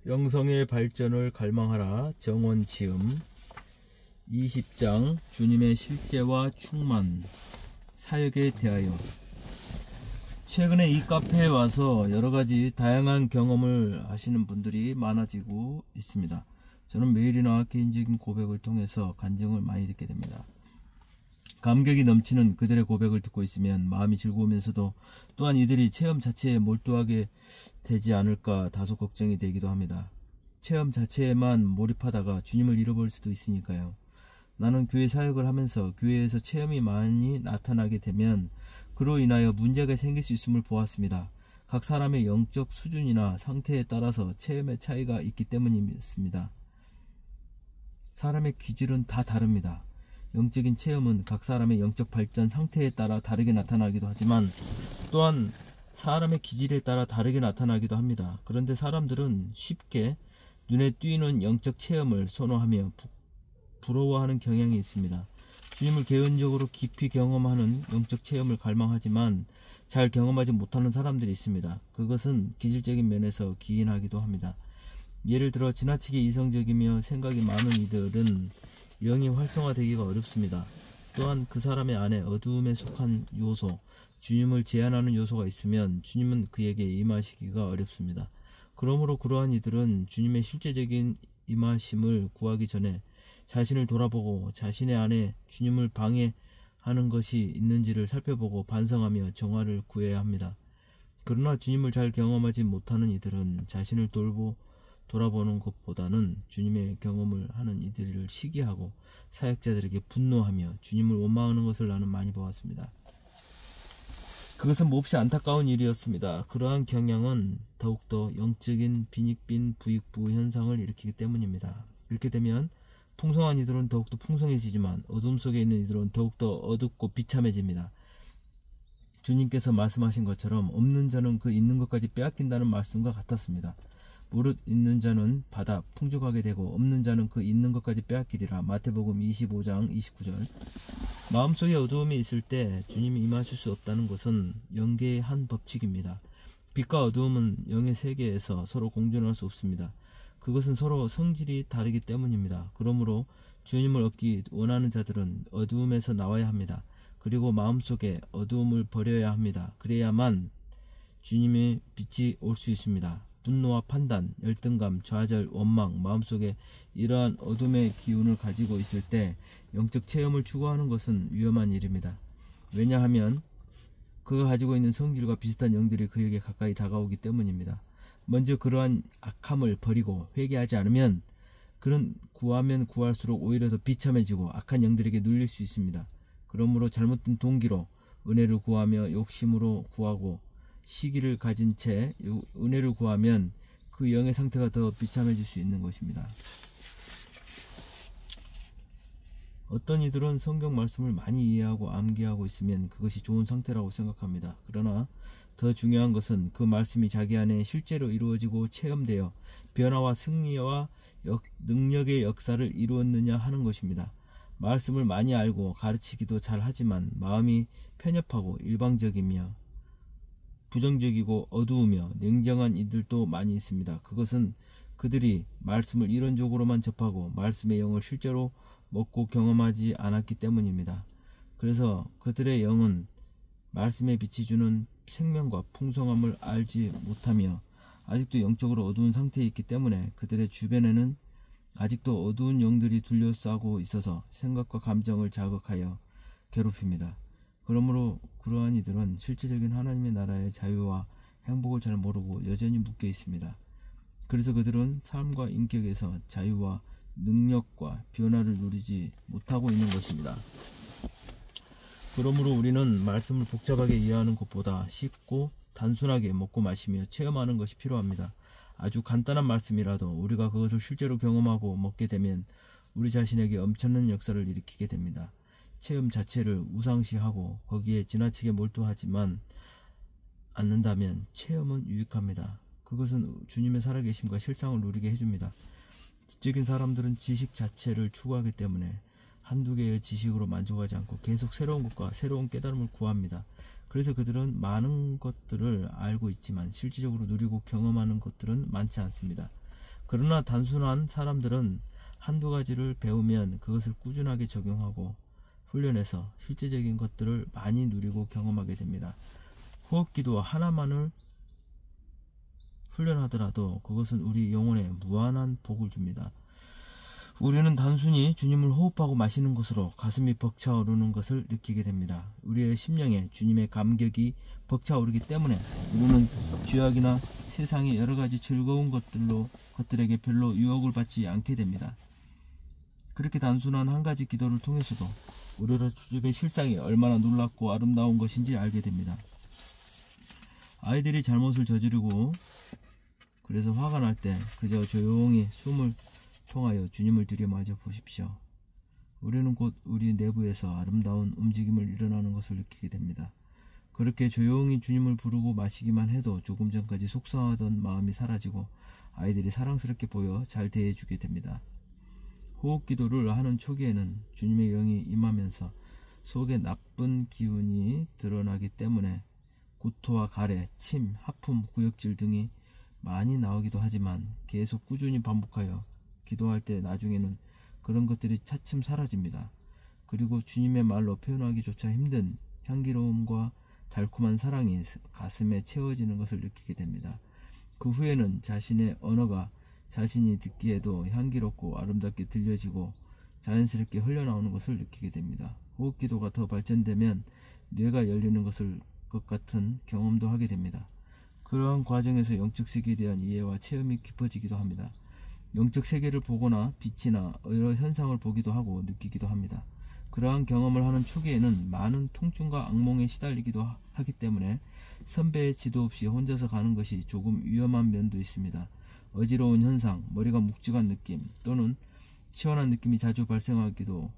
영성의 발전을 갈망하라. 정원지음 20장 주님의 실제와 충만 사역에 대하여. 최근에 이 카페에 와서 여러가지 다양한 경험을 하시는 분들이 많아지고 있습니다. 저는 매일이나 개인적인 고백을 통해서 간증을 많이 듣게 됩니다. 감격이 넘치는 그들의 고백을 듣고 있으면 마음이 즐거우면서도 또한 이들이 체험 자체에 몰두하게 되지 않을까 다소 걱정이 되기도 합니다. 체험 자체에만 몰입하다가 주님을 잃어버릴 수도 있으니까요. 나는 교회 사역을 하면서 교회에서 체험이 많이 나타나게 되면 그로 인하여 문제가 생길 수 있음을 보았습니다. 각 사람의 영적 수준이나 상태에 따라서 체험의 차이가 있기 때문입니다. 사람의 기질은 다 다릅니다. 영적인 체험은 각 사람의 영적 발전 상태에 따라 다르게 나타나기도 하지만 또한 사람의 기질에 따라 다르게 나타나기도 합니다. 그런데 사람들은 쉽게 눈에 띄는 영적 체험을 선호하며 부러워하는 경향이 있습니다. 주님을 개인적으로 깊이 경험하는 영적 체험을 갈망하지만 잘 경험하지 못하는 사람들이 있습니다. 그것은 기질적인 면에서 기인하기도 합니다. 예를 들어 지나치게 이성적이며 생각이 많은 이들은 영이 활성화되기가 어렵습니다. 또한 그 사람의 안에 어두움에 속한 요소, 주님을 제한하는 요소가 있으면 주님은 그에게 임하시기가 어렵습니다. 그러므로 그러한 이들은 주님의 실제적인 임하심을 구하기 전에 자신을 돌아보고 자신의 안에 주님을 방해하는 것이 있는지를 살펴보고 반성하며 정화를 구해야 합니다. 그러나 주님을 잘 경험하지 못하는 이들은 자신을 돌아보는 것보다는 주님의 경험을 하는 이들을 시기하고 사역자들에게 분노하며 주님을 원망하는 것을 나는 많이 보았습니다. 그것은 몹시 안타까운 일이었습니다. 그러한 경향은 더욱더 영적인 빈익빈 부익부 현상을 일으키기 때문입니다. 이렇게 되면 풍성한 이들은 더욱더 풍성해지지만 어둠 속에 있는 이들은 더욱더 어둡고 비참해집니다. 주님께서 말씀하신 것처럼 없는 자는 그 있는 것까지 빼앗긴다는 말씀과 같았습니다. 무릇 있는 자는 받아 풍족하게 되고 없는 자는 그 있는 것까지 빼앗기리라. 마태복음 25장 29절. 마음속에 어두움이 있을 때 주님이 임하실 수 없다는 것은 영계의 한 법칙입니다. 빛과 어두움은 영의 세계에서 서로 공존할 수 없습니다. 그것은 서로 성질이 다르기 때문입니다. 그러므로 주님을 얻기 원하는 자들은 어두움에서 나와야 합니다. 그리고 마음속에 어두움을 버려야 합니다. 그래야만 주님의 빛이 올 수 있습니다. 분노와 판단, 열등감, 좌절, 원망, 마음속에 이러한 어둠의 기운을 가지고 있을 때 영적 체험을 추구하는 것은 위험한 일입니다. 왜냐하면 그가 가지고 있는 성질과 비슷한 영들이 그에게 가까이 다가오기 때문입니다. 먼저 그러한 악함을 버리고 회개하지 않으면 그는 구하면 구할수록 오히려 더 비참해지고 악한 영들에게 눌릴 수 있습니다. 그러므로 잘못된 동기로 은혜를 구하며 욕심으로 구하고 시기를 가진 채 은혜를 구하면 그 영의 상태가 더 비참해질 수 있는 것입니다. 어떤 이들은 성경 말씀을 많이 이해하고 암기하고 있으면 그것이 좋은 상태라고 생각합니다. 그러나 더 중요한 것은 그 말씀이 자기 안에 실제로 이루어지고 체험되어 변화와 승리와 능력의 역사를 이루었느냐 하는 것입니다. 말씀을 많이 알고 가르치기도 잘 하지만 마음이 편협하고 일방적이며 부정적이고 어두우며 냉정한 이들도 많이 있습니다. 그것은 그들이 말씀을 이론적으로만 접하고 말씀의 영을 실제로 먹고 경험하지 않았기 때문입니다. 그래서 그들의 영은 말씀의 빛이 주는 생명과 풍성함을 알지 못하며 아직도 영적으로 어두운 상태에 있기 때문에 그들의 주변에는 아직도 어두운 영들이 둘러싸고 있어서 생각과 감정을 자극하여 괴롭힙니다. 그러므로 그러한 이들은 실제적인 하나님의 나라의 자유와 행복을 잘 모르고 여전히 묶여 있습니다. 그래서 그들은 삶과 인격에서 자유와 능력과 변화를 누리지 못하고 있는 것입니다. 그러므로 우리는 말씀을 복잡하게 이해하는 것보다 쉽고 단순하게 먹고 마시며 체험하는 것이 필요합니다. 아주 간단한 말씀이라도 우리가 그것을 실제로 경험하고 먹게 되면 우리 자신에게 엄청난 역사를 일으키게 됩니다. 체험 자체를 우상시하고 거기에 지나치게 몰두하지만 않는다면 체험은 유익합니다. 그것은 주님의 살아계심과 실상을 누리게 해줍니다. 지적인 사람들은 지식 자체를 추구하기 때문에 한두 개의 지식으로 만족하지 않고 계속 새로운 것과 새로운 깨달음을 구합니다. 그래서 그들은 많은 것들을 알고 있지만 실질적으로 누리고 경험하는 것들은 많지 않습니다. 그러나 단순한 사람들은 한두 가지를 배우면 그것을 꾸준하게 적용하고 훈련해서 실제적인 것들을 많이 누리고 경험하게 됩니다. 호흡기도 하나만을 훈련하더라도 그것은 우리 영혼에 무한한 복을 줍니다. 우리는 단순히 주님을 호흡하고 마시는 것으로 가슴이 벅차오르는 것을 느끼게 됩니다. 우리의 심령에 주님의 감격이 벅차오르기 때문에 우리는 죄악이나 세상의 여러가지 즐거운 것들에게 별로 유혹을 받지 않게 됩니다. 그렇게 단순한 한 가지 기도를 통해서도 우리의 주님의 실상이 얼마나 놀랍고 아름다운 것인지 알게 됩니다. 아이들이 잘못을 저지르고 그래서 화가 날 때 그저 조용히 숨을 통하여 주님을 들여마저 보십시오. 우리는 곧 우리 내부에서 아름다운 움직임을 일어나는 것을 느끼게 됩니다. 그렇게 조용히 주님을 부르고 마시기만 해도 조금 전까지 속상하던 마음이 사라지고 아이들이 사랑스럽게 보여 잘 대해주게 됩니다. 호흡기도를 하는 초기에는 주님의 영이 임하면서 속에 나쁜 기운이 드러나기 때문에 구토와 가래, 침, 하품, 구역질 등이 많이 나오기도 하지만 계속 꾸준히 반복하여 기도할 때 나중에는 그런 것들이 차츰 사라집니다. 그리고 주님의 말로 표현하기조차 힘든 향기로움과 달콤한 사랑이 가슴에 채워지는 것을 느끼게 됩니다. 그 후에는 자신의 언어가 자신이 듣기에도 향기롭고 아름답게 들려지고 자연스럽게 흘러나오는 것을 느끼게 됩니다. 호흡기도가 더 발전되면 뇌가 열리는 것 같은 경험도 하게 됩니다. 그러한 과정에서 영적 세계에 대한 이해와 체험이 깊어지기도 합니다. 영적 세계를 보거나 빛이나 여러 현상을 보기도 하고 느끼기도 합니다. 그러한 경험을 하는 초기에는 많은 통증과 악몽에 시달리기도 하기 때문에 선배의 지도 없이 혼자서 가는 것이 조금 위험한 면도 있습니다. 어지러운 현상, 머리가 묵직한 느낌 또는 시원한 느낌이 자주 발생하기도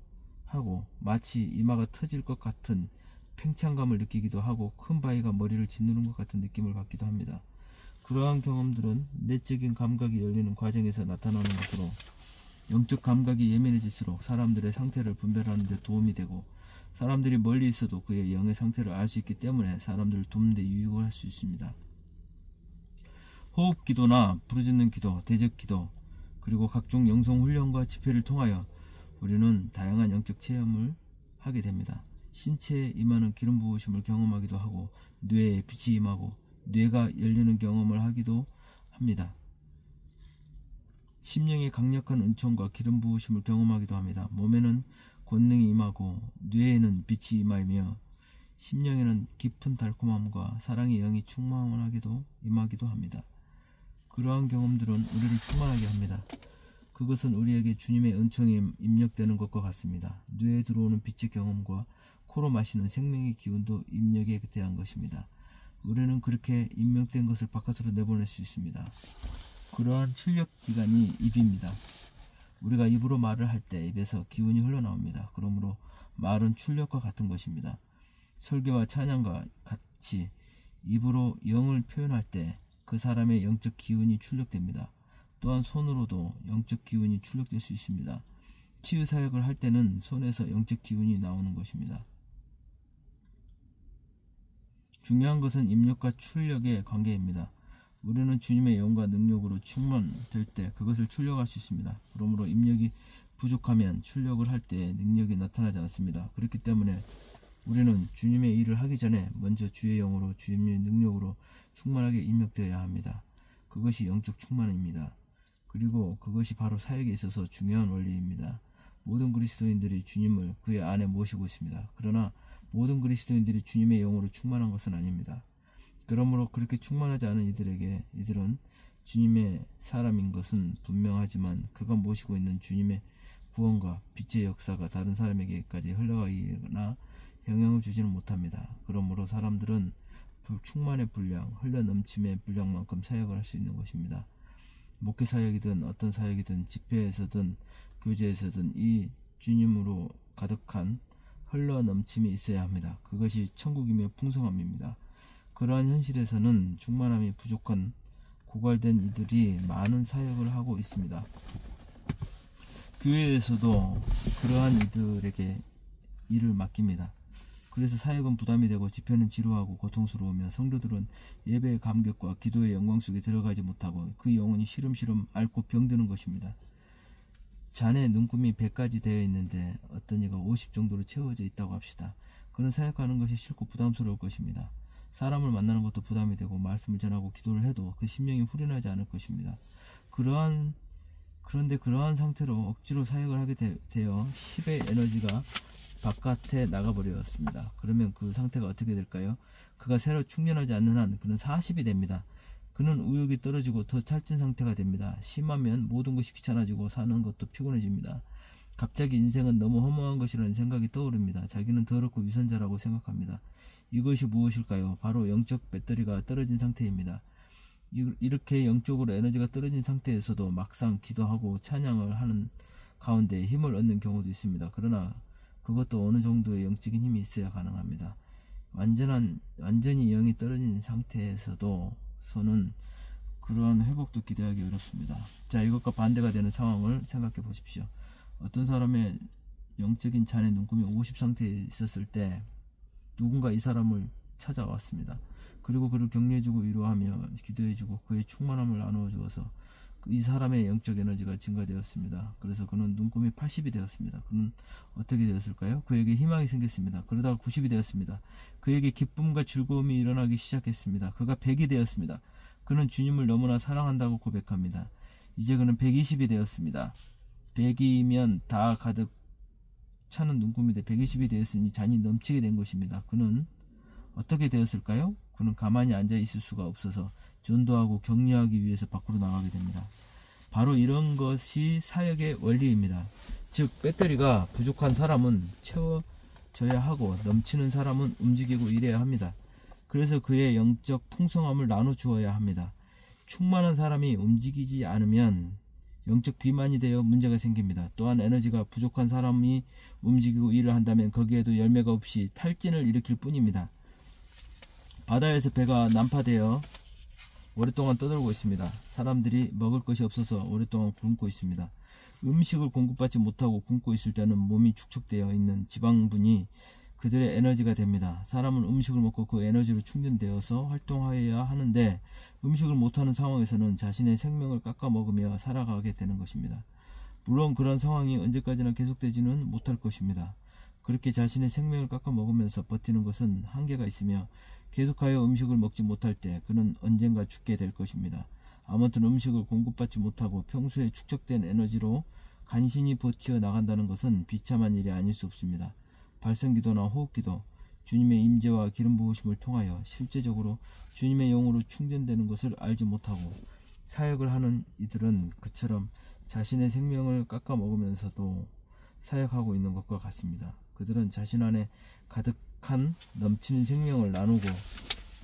하고 마치 이마가 터질 것 같은 팽창감을 느끼기도 하고 큰 바위가 머리를 짓누른 것 같은 느낌을 받기도 합니다. 그러한 경험들은 내적인 감각이 열리는 과정에서 나타나는 것으로 영적 감각이 예민해질수록 사람들의 상태를 분별하는 데 도움이 되고 사람들이 멀리 있어도 그의 영의 상태를 알 수 있기 때문에 사람들을 돕는 데 유익을 할 수 있습니다. 호흡 기도나 부르짖는 기도, 대적 기도, 그리고 각종 영성 훈련과 집회를 통하여 우리는 다양한 영적 체험을 하게 됩니다. 신체에 임하는 기름 부으심을 경험하기도 하고 뇌에 빛이 임하고 뇌가 열리는 경험을 하기도 합니다. 심령의 강력한 은총과 기름 부으심을 경험하기도 합니다. 몸에는 권능이 임하고 뇌에는 빛이 임하며 심령에는 깊은 달콤함과 사랑의 영이 충만하게도 임하기도 합니다. 그러한 경험들은 우리를 충만하게 합니다. 그것은 우리에게 주님의 은총이 입력되는 것과 같습니다. 뇌에 들어오는 빛의 경험과 코로 마시는 생명의 기운도 입력에 대한 것입니다. 우리는 그렇게 입력된 것을 바깥으로 내보낼 수 있습니다. 그러한 출력 기관이 입입니다. 우리가 입으로 말을 할 때 입에서 기운이 흘러나옵니다. 그러므로 말은 출력과 같은 것입니다. 설교와 찬양과 같이 입으로 영을 표현할 때 그 사람의 영적 기운이 출력됩니다. 또한 손으로도 영적 기운이 출력될 수 있습니다. 치유 사역을 할 때는 손에서 영적 기운이 나오는 것입니다. 중요한 것은 입력과 출력의 관계입니다. 우리는 주님의 영과 능력으로 충만될 때 그것을 출력할 수 있습니다. 그러므로 입력이 부족하면 출력을 할 때 능력이 나타나지 않습니다. 그렇기 때문에 우리는 주님의 일을 하기 전에 먼저 주의 영으로 주님의 능력으로 충만하게 입력되어야 합니다. 그것이 영적 충만입니다. 그리고 그것이 바로 사역에 있어서 중요한 원리입니다. 모든 그리스도인들이 주님을 그의 안에 모시고 있습니다. 그러나 모든 그리스도인들이 주님의 영으로 충만한 것은 아닙니다. 그러므로 그렇게 충만하지 않은 이들은 주님의 사람인 것은 분명하지만 그가 모시고 있는 주님의 구원과 빛의 역사가 다른 사람에게까지 흘러가거나 영향을 주지는 못합니다. 그러므로 사람들은 충만의 분량, 흘러넘침의 분량만큼 사역을 할 수 있는 것입니다. 목회 사역이든 어떤 사역이든 집회에서든 교제에서든 이 주님으로 가득한 흘러넘침이 있어야 합니다. 그것이 천국이며 풍성함입니다. 그러한 현실에서는 충만함이 부족한 고갈된 이들이 많은 사역을 하고 있습니다. 교회에서도 그러한 이들에게 일을 맡깁니다. 그래서 사역은 부담이 되고 집회는 지루하고 고통스러우며 성도들은 예배의 감격과 기도의 영광 속에 들어가지 못하고 그 영혼이 시름시름 앓고 병드는 것입니다. 잔에 눈금이 100가지 되어 있는데 어떤 이가 50 정도로 채워져 있다고 합시다. 그는 사역하는 것이 싫고 부담스러울 것입니다. 사람을 만나는 것도 부담이 되고 말씀을 전하고 기도를 해도 그 심령이 후련하지 않을 것입니다. 그런데 그러한 상태로 억지로 사역을 하게 되어 10의 에너지가 바깥에 나가버렸습니다. 그러면 그 상태가 어떻게 될까요? 그가 새로 충전하지 않는 한 그는 40이 됩니다. 그는 의욕이 떨어지고 더 찰진 상태가 됩니다. 심하면 모든 것이 귀찮아지고 사는 것도 피곤해집니다. 갑자기 인생은 너무 허무한 것이라는 생각이 떠오릅니다. 자기는 더럽고 위선자라고 생각합니다. 이것이 무엇일까요? 바로 영적 배터리가 떨어진 상태입니다. 이렇게 영적으로 에너지가 떨어진 상태에서도 막상 기도하고 찬양을 하는 가운데 힘을 얻는 경우도 있습니다. 그러나 그것도 어느 정도의 영적인 힘이 있어야 가능합니다. 완전히 영이 떨어진 상태에서도 서는 그러한 회복도 기대하기 어렵습니다. 자, 이것과 반대가 되는 상황을 생각해 보십시오. 어떤 사람의 영적인 잔의 눈금이 50 상태에 있었을 때 누군가 이 사람을 찾아왔습니다. 그리고 그를 격려해주고 위로하며 기도해주고 그의 충만함을 나누어 주어서 이 사람의 영적 에너지가 증가되었습니다. 그래서 그는 눈금이 80이 되었습니다. 그는 어떻게 되었을까요? 그에게 희망이 생겼습니다. 그러다가 90이 되었습니다. 그에게 기쁨과 즐거움이 일어나기 시작했습니다. 그가 100이 되었습니다. 그는 주님을 너무나 사랑한다고 고백합니다. 이제 그는 120이 되었습니다. 100이면 다 가득 차는 눈금인데 120이 되었으니 잔이 넘치게 된 것입니다. 그는 어떻게 되었을까요? 그는 가만히 앉아 있을 수가 없어서 전도하고 격려하기 위해서 밖으로 나가게 됩니다. 바로 이런 것이 사역의 원리입니다. 즉 배터리가 부족한 사람은 채워져야 하고 넘치는 사람은 움직이고 일해야 합니다. 그래서 그의 영적 풍성함을 나눠주어야 합니다. 충만한 사람이 움직이지 않으면 영적 비만이 되어 문제가 생깁니다. 또한 에너지가 부족한 사람이 움직이고 일을 한다면 거기에도 열매가 없이 탈진을 일으킬 뿐입니다. 바다에서 배가 난파되어 오랫동안 떠돌고 있습니다. 사람들이 먹을 것이 없어서 오랫동안 굶고 있습니다. 음식을 공급받지 못하고 굶고 있을 때는 몸이 축적되어 있는 지방분이 그들의 에너지가 됩니다. 사람은 음식을 먹고 그 에너지로 충전되어서 활동하여야 하는데 음식을 못하는 상황에서는 자신의 생명을 깎아 먹으며 살아가게 되는 것입니다. 물론 그런 상황이 언제까지나 계속되지는 못할 것입니다. 그렇게 자신의 생명을 깎아 먹으면서 버티는 것은 한계가 있으며 계속하여 음식을 먹지 못할 때 그는 언젠가 죽게 될 것입니다. 아무튼 음식을 공급받지 못하고 평소에 축적된 에너지로 간신히 버티어 나간다는 것은 비참한 일이 아닐 수 없습니다. 발성기도나 호흡기도, 주님의 임재와 기름 부으심을 통하여 실제적으로 주님의 영으로 충전되는 것을 알지 못하고 사역을 하는 이들은 그처럼 자신의 생명을 깎아 먹으면서도 사역하고 있는 것과 같습니다. 그들은 자신 안에 가득한 넘치는 생명을 나누고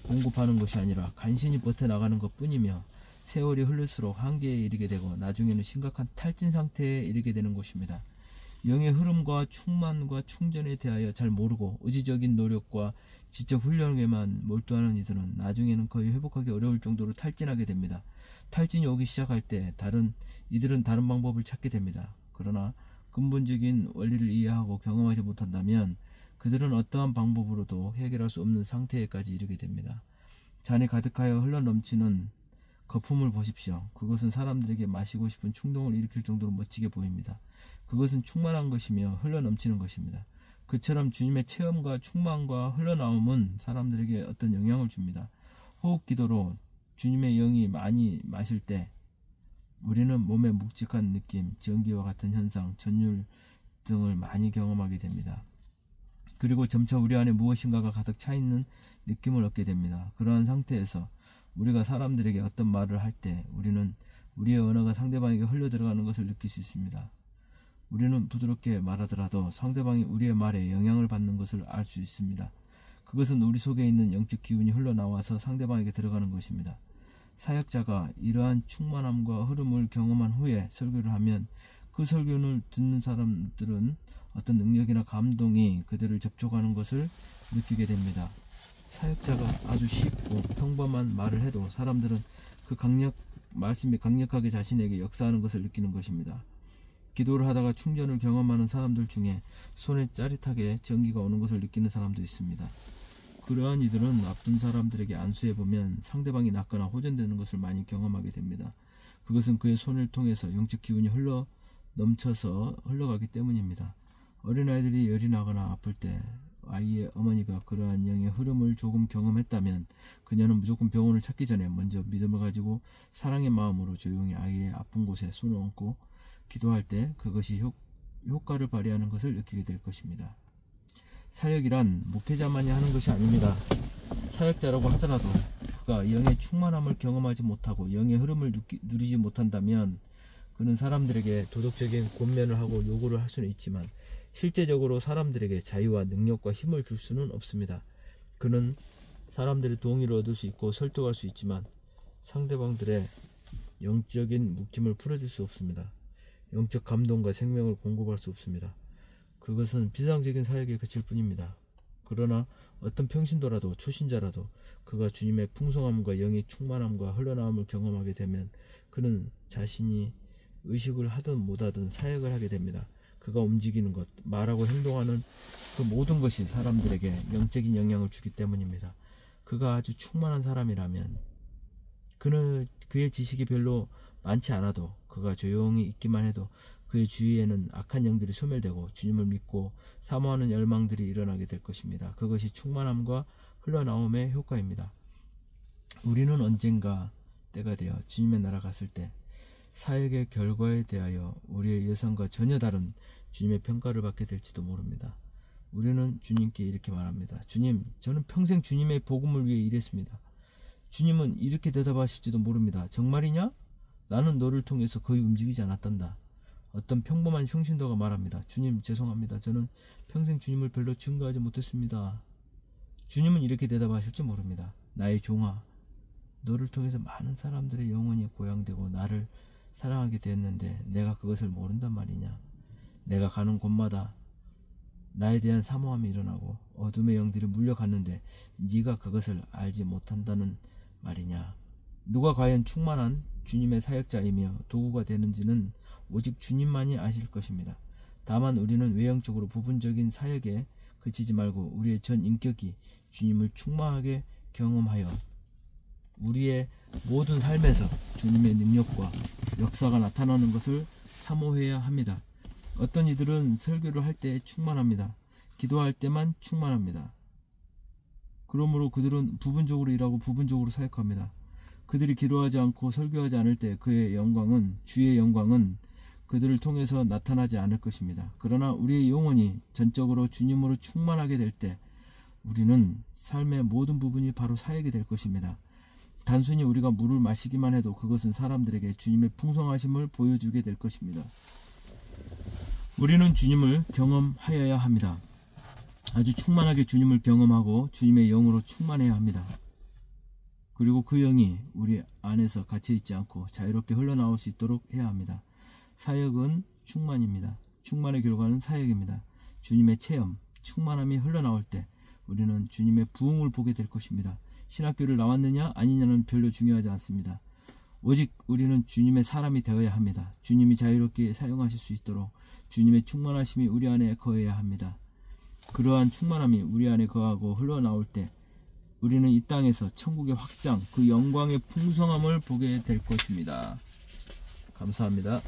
공급하는 것이 아니라 간신히 버텨나가는 것 뿐이며 세월이 흐를수록 한계에 이르게 되고 나중에는 심각한 탈진 상태에 이르게 되는 것입니다. 영의 흐름과 충만과 충전에 대하여 잘 모르고 의지적인 노력과 지적 훈련에만 몰두하는 이들은 나중에는 거의 회복하기 어려울 정도로 탈진하게 됩니다. 탈진이 오기 시작할 때 이들은 다른 방법을 찾게 됩니다. 그러나 근본적인 원리를 이해하고 경험하지 못한다면 그들은 어떠한 방법으로도 해결할 수 없는 상태에까지 이르게 됩니다. 잔이 가득하여 흘러넘치는 거품을 보십시오. 그것은 사람들에게 마시고 싶은 충동을 일으킬 정도로 멋지게 보입니다. 그것은 충만한 것이며 흘러넘치는 것입니다. 그처럼 주님의 체험과 충만과 흘러나옴은 사람들에게 어떤 영향을 줍니다. 호흡기도로 주님의 영이 많이 마실 때 우리는 몸에 묵직한 느낌, 전기와 같은 현상, 전율 등을 많이 경험하게 됩니다. 그리고 점차 우리 안에 무엇인가가 가득 차 있는 느낌을 얻게 됩니다. 그러한 상태에서 우리가 사람들에게 어떤 말을 할 때 우리는 우리의 언어가 상대방에게 흘러 들어가는 것을 느낄 수 있습니다. 우리는 부드럽게 말하더라도 상대방이 우리의 말에 영향을 받는 것을 알 수 있습니다. 그것은 우리 속에 있는 영적 기운이 흘러나와서 상대방에게 들어가는 것입니다. 사역자가 이러한 충만함과 흐름을 경험한 후에 설교를 하면 그 설교를 듣는 사람들은 어떤 능력이나 감동이 그들을 접촉하는 것을 느끼게 됩니다. 사역자가 아주 쉽고 평범한 말을 해도 사람들은 그 말씀이 강력하게 자신에게 역사하는 것을 느끼는 것입니다. 기도를 하다가 충전을 경험하는 사람들 중에 손에 짜릿하게 전기가 오는 것을 느끼는 사람도 있습니다. 그러한 이들은 나쁜 사람들에게 안수해보면 상대방이 낫거나 호전되는 것을 많이 경험하게 됩니다. 그것은 그의 손을 통해서 영적 기운이 넘쳐서 흘러가기 때문입니다. 어린아이들이 열이 나거나 아플 때 아이의 어머니가 그러한 영의 흐름을 조금 경험했다면 그녀는 무조건 병원을 찾기 전에 먼저 믿음을 가지고 사랑의 마음으로 조용히 아이의 아픈 곳에 손을 얹고 기도할 때 그것이 효과를 발휘하는 것을 느끼게 될 것입니다. 사역이란 목회자만이 하는 것이 아닙니다. 사역자라고 하더라도 그가 영의 충만함을 경험하지 못하고 영의 흐름을 누리지 못한다면 그는 사람들에게 도덕적인 권면을 하고 요구를 할 수는 있지만 실제적으로 사람들에게 자유와 능력과 힘을 줄 수는 없습니다. 그는 사람들의 동의를 얻을 수 있고 설득할 수 있지만 상대방들의 영적인 묵짐을 풀어줄 수 없습니다. 영적 감동과 생명을 공급할 수 없습니다. 그것은 비상적인 사역에 그칠 뿐입니다. 그러나 어떤 평신도라도 초신자라도 그가 주님의 풍성함과 영의 충만함과 흘러나옴을 경험하게 되면 그는 자신이 의식을 하든 못하든 사역을 하게 됩니다. 그가 움직이는 것, 말하고 행동하는 그 모든 것이 사람들에게 영적인 영향을 주기 때문입니다. 그가 아주 충만한 사람이라면 그의 지식이 별로 많지 않아도 그가 조용히 있기만 해도 그의 주위에는 악한 영들이 소멸되고 주님을 믿고 사모하는 열망들이 일어나게 될 것입니다. 그것이 충만함과 흘러나옴의 효과입니다. 우리는 언젠가 때가 되어 주님의 나라 갔을 때 사역의 결과에 대하여 우리의 예상과 전혀 다른 주님의 평가를 받게 될지도 모릅니다. 우리는 주님께 이렇게 말합니다. 주님, 저는 평생 주님의 복음을 위해 일했습니다. 주님은 이렇게 대답하실지도 모릅니다. 정말이냐? 나는 너를 통해서 거의 움직이지 않았단다. 어떤 평범한 평신도가 말합니다. 주님, 죄송합니다. 저는 평생 주님을 별로 증거하지 못했습니다. 주님은 이렇게 대답하실지 모릅니다. 나의 종아, 너를 통해서 많은 사람들의 영혼이 고양되고 나를 사랑하게 됐는데 내가 그것을 모른단 말이냐. 내가 가는 곳마다 나에 대한 사모함이 일어나고 어둠의 영들이 물려갔는데 네가 그것을 알지 못한다는 말이냐. 누가 과연 충만한 주님의 사역자이며 도구가 되는지는 오직 주님만이 아실 것입니다. 다만 우리는 외형적으로 부분적인 사역에 그치지 말고 우리의 전 인격이 주님을 충만하게 경험하여 우리의 모든 삶에서 주님의 능력과 역사가 나타나는 것을 사모해야 합니다. 어떤 이들은 설교를 할 때 충만합니다. 기도할 때만 충만합니다. 그러므로 그들은 부분적으로 일하고 부분적으로 사역합니다. 그들이 기도하지 않고 설교하지 않을 때 그의 영광은, 주의 영광은 그들을 통해서 나타나지 않을 것입니다. 그러나 우리의 영혼이 전적으로 주님으로 충만하게 될 때 우리는 삶의 모든 부분이 바로 사역이 될 것입니다. 단순히 우리가 물을 마시기만 해도 그것은 사람들에게 주님의 풍성하심을 보여주게 될 것입니다. 우리는 주님을 경험하여야 합니다. 아주 충만하게 주님을 경험하고 주님의 영으로 충만해야 합니다. 그리고 그 영이 우리 안에서 갇혀있지 않고 자유롭게 흘러나올 수 있도록 해야 합니다. 사역은 충만입니다. 충만의 결과는 사역입니다. 주님의 체험, 충만함이 흘러나올 때 우리는 주님의 부흥을 보게 될 것입니다. 신학교를 나왔느냐 아니냐는 별로 중요하지 않습니다. 오직 우리는 주님의 사람이 되어야 합니다. 주님이 자유롭게 사용하실 수 있도록 주님의 충만하심이 우리 안에 거해야 합니다. 그러한 충만함이 우리 안에 거하고 흘러나올 때 우리는 이 땅에서 천국의 확장, 그 영광의 풍성함을 보게 될 것입니다. 감사합니다.